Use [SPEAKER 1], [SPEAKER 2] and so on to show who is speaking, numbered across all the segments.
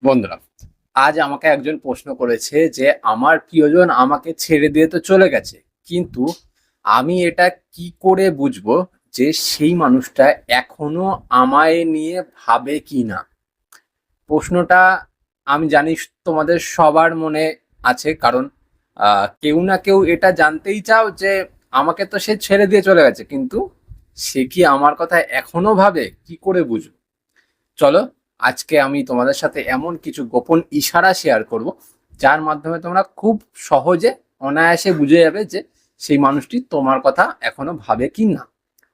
[SPEAKER 1] বন্ধুরা, আজ আমাকে একজন প্রশ্ন করেছে যে আমার প্রিয়জন আমাকে ছেড়ে দিয়ে তো চলে গেছে, কিন্তু আমি এটা কি করে বুঝবো যে সেই মানুষটা এখনো আমায় নিয়ে ভাবে কি না? প্রশ্নটা আমি জানি তোমাদের সবার মনে আছে, কারণ কেউ না কেউ এটা জানতেই চাও যে আমাকে তো সে ছেড়ে দিয়ে চলে গেছে, কিন্তু সে কি আমার কথা এখনো ভাবে? কি করে বুঝবো? চলো, আজকে আমি তোমাদের সাথে এমন কিছু গোপন ইশারা শেয়ার করব, যার মাধ্যমে তোমরা খুব সহজে অনায়াসে বুঝে যাবে যে সেই মানুষটি তোমার কথা এখনো ভাবে কি না।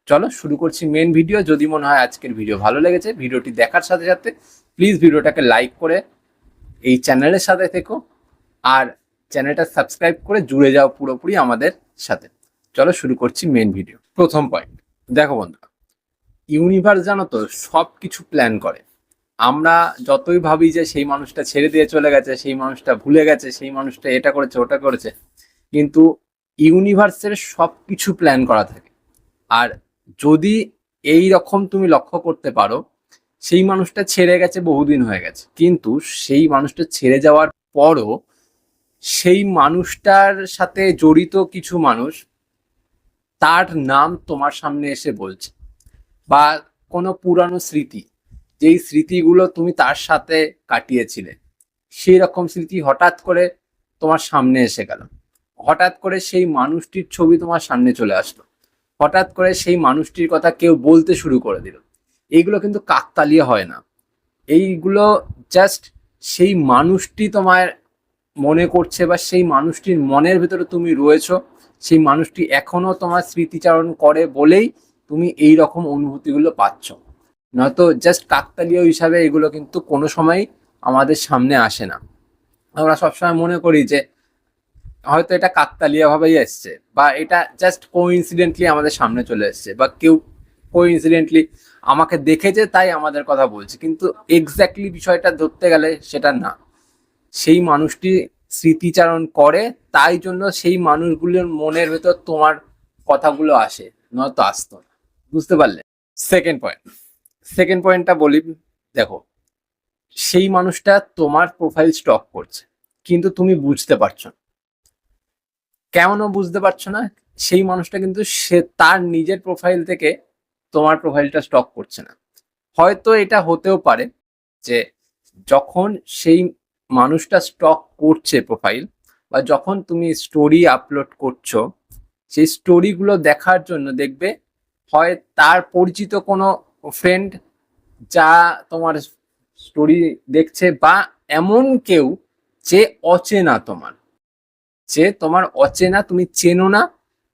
[SPEAKER 1] চলো শুরু করছি মেন ভিডিও। যদি মনে হয় আজকের ভিডিও ভালো লেগেছে, ভিডিওটি দেখার সাথে সাথে প্লিজ ভিডিওটাকে লাইক করে এই চ্যানেলের সাথে থেকো, আর চ্যানেলটা সাবস্ক্রাইব করে জুড়ে যাও পুরোপুরি আমাদের সাথে। চলো শুরু করছি মেন ভিডিও। প্রথম পয়েন্ট, দেখো বন্ধুরা, ইউনিভার্স জানো তো সব কিছু প্ল্যান করে। আমরা যতই ভাবি যে সেই মানুষটা ছেড়ে দিয়ে চলে গেছে, সেই মানুষটা ভুলে গেছে, সেই মানুষটা এটা করেছে ওটা করেছে, কিন্তু ইউনিভার্সের সব কিছু প্ল্যান করা থাকে। আর যদি এই রকম তুমি লক্ষ্য করতে পারো, সেই মানুষটা ছেড়ে গেছে, বহুদিন হয়ে গেছে, কিন্তু সেই মানুষটা ছেড়ে যাওয়ার পরও সেই মানুষটার সাথে জড়িত কিছু মানুষ তার নাম তোমার সামনে এসে বলছে, বা কোনো পুরানো স্মৃতি, যেই স্মৃতিগুলো তুমি তার সাথে কাটিয়েছিলে, সেই রকম স্মৃতি হঠাৎ করে তোমার সামনে এসে গেল। হঠাৎ করে সেই মানুষটির ছবি তোমার সামনে চলে আসলো। হঠাৎ করে সেই মানুষটির কথা কেউ বলতে শুরু করে দিল। এইগুলো কিন্তু কাকতালীয় হয় না। এইগুলো জাস্ট সেই মানুষটি তোমার মনে করছে, বা সেই মানুষটির মনের ভেতরে তুমি রয়েছো, সেই মানুষটি এখনো তোমার স্মৃতিচারণ করে বলেই তুমি এই রকম অনুভূতিগুলো পাচ্ছ। নয়তো জাস্ট কাকতালীয় হিসাবে এগুলো কিন্তু কোনো সময় আমাদের সামনে আসে না। আমরা সবসময় মনে করি যে হয়তো এটা কাকতালীয় ভাবেই এসছে, বা এটা জাস্ট কোইন্সিডেন্টলি আমাদের সামনে চলে এসছে, বা কেউ কোইন্সিডেন্টলি আমাকে দেখেছে তাই আমাদের কথা বলছে, কিন্তু এক্স্যাক্টলি বিষয়টা ধরতে গেলে সেটা না। সেই মানুষটি স্মৃতিচারণ করে, তাই জন্য সেই মানুষগুলোর মনের ভেতর তোমার কথাগুলো আসে, নয়তো আসতো না। বুঝতে পারলে? সেকেন্ড পয়েন্ট, সেকেন্ড পয়েন্টটা বলি। দেখো, সেই মানুষটা তোমার প্রোফাইল স্টক করছে, কিন্তু তুমি বুঝতে পারছো না। কেন বুঝতে পারছো না? সেই মানুষটা কিন্তু সে তার নিজের প্রোফাইল থেকে তোমার প্রোফাইলটা স্টক করছে না। হয়তো এটা হতেও পারে যে যখন সেই মানুষটা স্টক করছে প্রোফাইল, বা যখন তুমি স্টোরি আপলোড করছো, সেই স্টোরিগুলো দেখার জন্য দেখবে হয় তার পরিচিত কোনো ফ্রেন্ড যা তোমার স্টোরি দেখছে, বা এমন কেউ যে অচেনা তোমার, যে তোমার অচেনা, তুমি চেনো না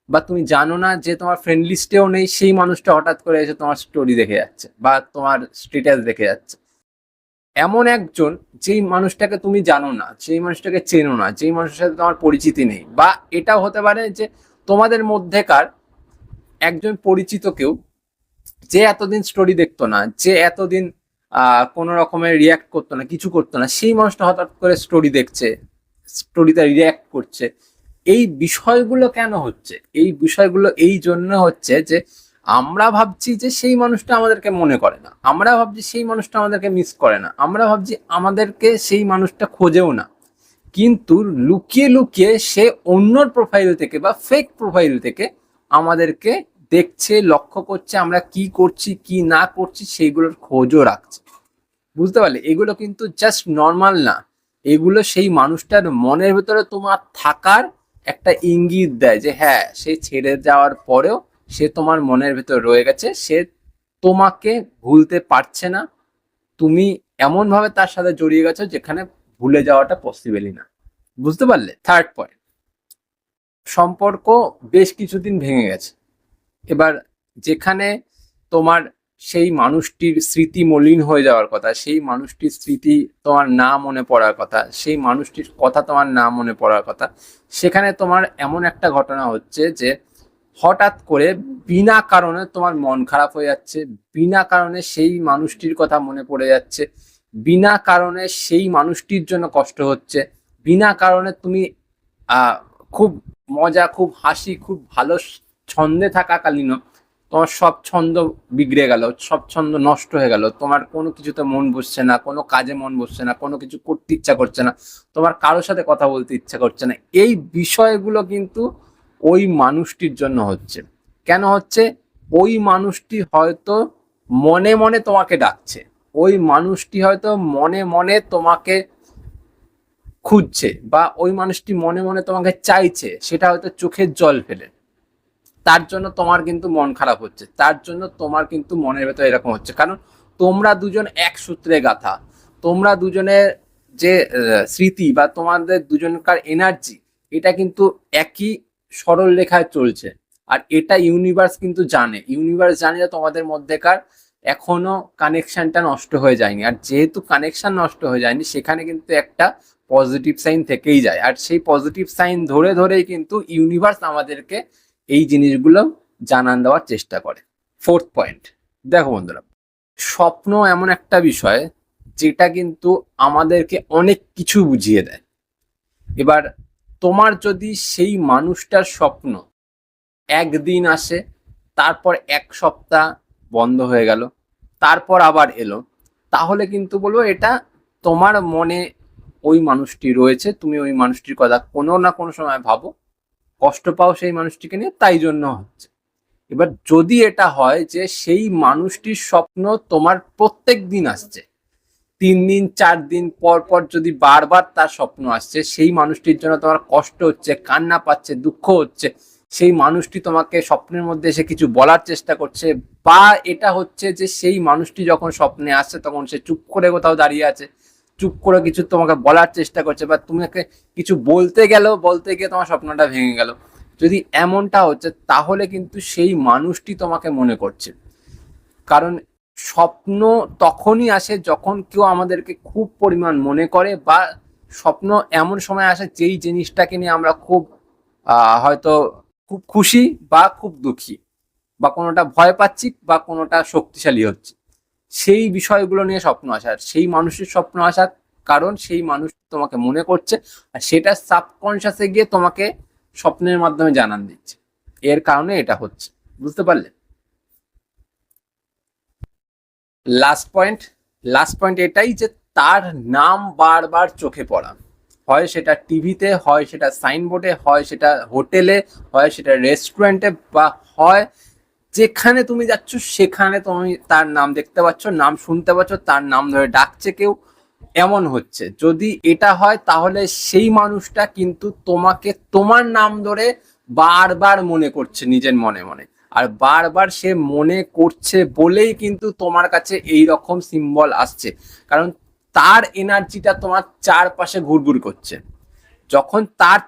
[SPEAKER 1] বা তুমি জানো না, যে তোমার ফ্রেন্ড লিস্টেও নেই, সেই মানুষটা হঠাৎ করে এসে তোমার স্টোরি দেখে যাচ্ছে বা তোমার স্ট্যাটাস দেখে যাচ্ছে। এমন একজন, যেই মানুষটাকে তুমি জানো না, যেই মানুষটাকে চেনো না, যেই মানুষের সাথে তোমার পরিচিতি নেই, বা এটাও হতে পারে যে তোমাদের মধ্যেকার একজন পরিচিত কেউ, যে এতদিন স্টোরি দেখতো না, যে এতদিন কোনো রকমের রিয়াক্ট করতো না, কিছু করতো না, সেই মানুষটা হঠাৎ করে স্টোরি দেখছে, স্টোরিতে রিয়াক্ট করছে। এই বিষয়গুলো কেন হচ্ছে? এই বিষয়গুলো এই জন্য হচ্ছে যে আমরা ভাবছি যে সেই মানুষটা আমাদেরকে মনে করে না, আমরা ভাবছি সেই মানুষটা আমাদেরকে মিস করে না, আমরা ভাবছি আমাদেরকে সেই মানুষটা খোঁজেও না, কিন্তু লুকিয়ে লুকিয়ে সে অন্যর প্রোফাইল থেকে বা ফেক প্রোফাইল থেকে আমাদেরকে দেখছে, লক্ষ্য করছে, আমরা কি করছি কি না করছি সেইগুলোর খোঁজও রাখছে। বুঝতে পারলে? এগুলো কিন্তু জাস্ট নর্মাল না, এগুলো সেই মানুষটার মনের ভেতরে তোমার থাকার একটা ইঙ্গিত দেয় যে হ্যাঁ, সে ছেড়ে যাওয়ার পরেও সে তোমার মনের ভেতর রয়ে গেছে, সে তোমাকে ভুলতে পারছে না। তুমি এমন ভাবে তার সাথে জড়িয়ে গেছো যেখানে ভুলে যাওয়াটা পসিবলই না। বুঝতে পারলে? থার্ড পয়েন্ট, সম্পর্ক বেশ কিছুদিন ভেঙে গেছে। এবার যেখানে তোমার সেই মানুষটির স্মৃতি মলিন হয়ে যাওয়ার কথা, সেই মানুষটির স্মৃতি তোমার না মনে পড়ার কথা, সেই মানুষটির কথা তোমার না মনে পড়ার কথা, সেখানে তোমার এমন একটা ঘটনা হচ্ছে যে হঠাৎ করে বিনা কারণে তোমার মন খারাপ হয়ে যাচ্ছে, বিনা কারণে সেই মানুষটির কথা মনে পড়ে যাচ্ছে, বিনা কারণে সেই মানুষটির জন্য কষ্ট হচ্ছে, বিনা কারণে তুমি খুব মজা, খুব হাসি, খুব ভালো ছন্দে থাকাকালীনও তোমার সব ছন্দ বিগড়ে গেল, সব ছন্দ নষ্ট হয়ে গেল, তোমার কোনো কিছুতে মন বসছে না, কোনো কাজে মন বসছে না, কোনো কিছু করতে ইচ্ছা করছে না, তোমার কারোর সাথে কথা বলতে ইচ্ছা করছে না, এই বিষয়গুলো কিন্তু ওই মানুষটির জন্য হচ্ছে। কেন হচ্ছে? ওই মানুষটি হয়তো মনে মনে তোমাকে ডাকছে, ওই মানুষটি হয়তো মনে মনে তোমাকে খুঁজছে, বা ওই মানুষটি মনে মনে তোমাকে চাইছে, সেটা হয়তো চোখের জল ফেলে। তার জন্য তোমার কিন্তু মন খারাপ হচ্ছে, তার জন্য তোমার কিন্তু মনের ভেতর এরকম হচ্ছে, কারণ তোমরা দুজন এক সূত্রে গাঁথা। তোমরা দুজনের যে স্মৃতি বা তোমাদের দুজনকার এনার্জি, এটা কিন্তু একই সরল রেখায় চলছে। আর এটা ইউনিভার্স কিন্তু জানে, ইউনিভার্স জানে যে তোমাদের মধ্যেকার এখনো কানেকশনটা নষ্ট হয়ে যায়নি। আর যেহেতু কানেকশন নষ্ট হয়ে যায়নি, সেখানে কিন্তু একটা পজিটিভ সাইন থেকেই যায়। আর সেই পজিটিভ সাইন ধরে ধরেই কিন্তু ইউনিভার্স আমাদেরকে এই জিনিসগুলো জানান দেওয়ার চেষ্টা করে। ফোর্থ পয়েন্ট, দেখো বন্ধুরা, স্বপ্ন এমন একটা বিষয় যেটা কিন্তু আমাদেরকে অনেক কিছু বুঝিয়ে দেয়। এবার তোমার যদি সেই মানুষটার স্বপ্ন একদিন আসে, তারপর এক সপ্তাহ বন্ধ হয়ে গেল, তারপর আবার এলো, তাহলে কিন্তু বলবো এটা তোমার মনে ওই মানুষটি রয়েছে, তুমি ওই মানুষটির কথা কোনো না কোনো সময় ভাবো, কষ্ট পাও সেই মানুষটিকে নিয়ে, তাই জন্য হচ্ছে। এবার যদি এটা হয় যে সেই মানুষটির স্বপ্ন তোমার প্রত্যেক দিন আসছে, 3 দিন 4 দিন পর পর যদি বারবার তার স্বপ্ন আসছে, সেই মানুষটির জন্য তোমার কষ্ট হচ্ছে, কান্না পাচ্ছে, দুঃখ হচ্ছে, সেই মানুষটি তোমাকে স্বপ্নের মধ্যে এসে কিছু বলার চেষ্টা করছে, বা এটা হচ্ছে যে সেই মানুষটি যখন স্বপ্নে আসছে তখন সে চুপ করে কোথাও দাঁড়িয়ে আছে, চুপ করে কিছু তোমাকে বলার চেষ্টা করছে, বা তোমাকে কিছু বলতে গিয়ে তোমার স্বপ্নটা ভেঙে গেল, যদি এমনটা হচ্ছে, তাহলে কিন্তু সেই মানুষটি তোমাকে মনে করছে। কারণ স্বপ্ন তখনই আসে যখন কেউ আমাদেরকে খুব পরিমাণ মনে করে, বা স্বপ্ন এমন সময় আসে যেই জিনিসটাকে নিয়ে আমরা খুব হয়তো খুব খুশি বা খুব দুঃখী, বা কোনোটা ভয় পাচ্ছি বা কোনোটা শক্তিশালী হচ্ছে, সেই বিষয়গুলো নিয়ে স্বপ্ন আসে। আর সেই মানুষের স্বপ্ন আসার কারণ সেই মানুষ তোমাকে মনে করছে, আর সেটা সাবকনশিয়াসে গিয়ে তোমাকে স্বপ্নের মাধ্যমে জানান দিচ্ছে। এর কারণে এটা হচ্ছে, বুঝতে পারলে? লাস্ট পয়েন্ট এটাই যে তার নাম বারবার চোখে পড়া, হয় সেটা টিভিতে, হয় সেটা সাইনবোর্ডে, হয় সেটা হোটেলে, হয় সেটা রেস্টুরেন্টে, বা হয় যেখানে তুমি যাচ্ছ সেখানে তুমি তার নাম দেখতে পাচ্ছ, নাম শুনতে পাচ্ছ, তার নাম ধরে ডাকছে কেউ, এমন হচ্ছে। যদি এটা হয় তাহলে সেই মানুষটা কিন্তু তোমাকে তোমার নাম ধরে বারবার মনে করছে নিজের মনে মনে, আর বারবার সে মনে করছে বলেই কিন্তু তোমার কাছে এই রকম সিম্বল আসছে, কারণ তার এনার্জিটা তোমার চারপাশে ঘুরঘুর করছে। যখন তার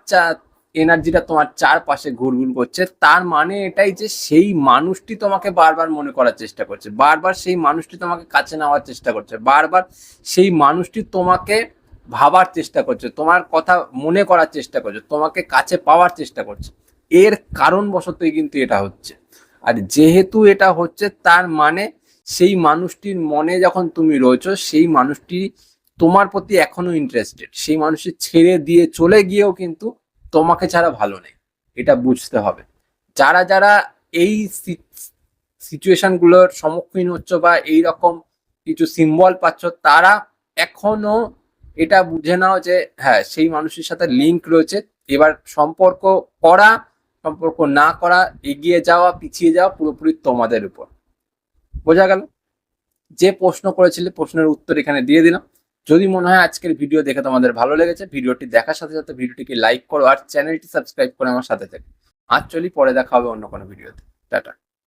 [SPEAKER 1] এনার্জিটা তোমার চারপাশে ঘুরঘুর করছে, তার মানে এটাই যে সেই মানুষটি তোমাকে বারবার মনে করার চেষ্টা করছে, বারবার সেই মানুষটি তোমাকে কাছে নেওয়ার চেষ্টা করছে, বারবার সেই মানুষটি তোমাকে ভাবার চেষ্টা করছে, তোমার কথা মনে করার চেষ্টা করছে, তোমাকে কাছে পাওয়ার চেষ্টা করছে। এর কারণবশতই কিন্তু এটা হচ্ছে। আর যেহেতু এটা হচ্ছে, তার মানে সেই মানুষটির মনে যখন তুমি রয়েছো, সেই মানুষটি তোমার প্রতি এখনো ইন্টারেস্টেড, সেই মানুষটি ছেড়ে দিয়ে চলে গিয়েও কিন্তু তোমাকে ছাড়া ভালো নেই, এটা বুঝতে হবে। যারা যারা এই সিচুয়েশন গুলোর সম্মুখীন হচ্ছ বা এই রকম কিছু সিম্বল পাচ্ছ, তারা এখনো এটা বুঝে নাও যে হ্যাঁ, সেই মানুষের সাথে লিঙ্ক রয়েছে। এবার সম্পর্ক করা, সম্পর্ক না করা, এগিয়ে যাওয়া, পিছিয়ে যাওয়া, পুরোপুরি তোমাদের উপর। বোঝা গেল? যে প্রশ্ন করেছিলে প্রশ্নের উত্তর এখানে দিয়ে দিলাম। যদি মনে হয় আজকের ভিডিও দেখে তোমাদের ভালো লেগেছে, ভিডিওটি দেখার সাথে সাথে ভিডিওটিকে লাইক করো, আর চ্যানেলটি সাবস্ক্রাইব করে আমার সাথে থেকো। আজ চলি, পরে দেখা হবে অন্য কোনো ভিডিওতে। টাটা।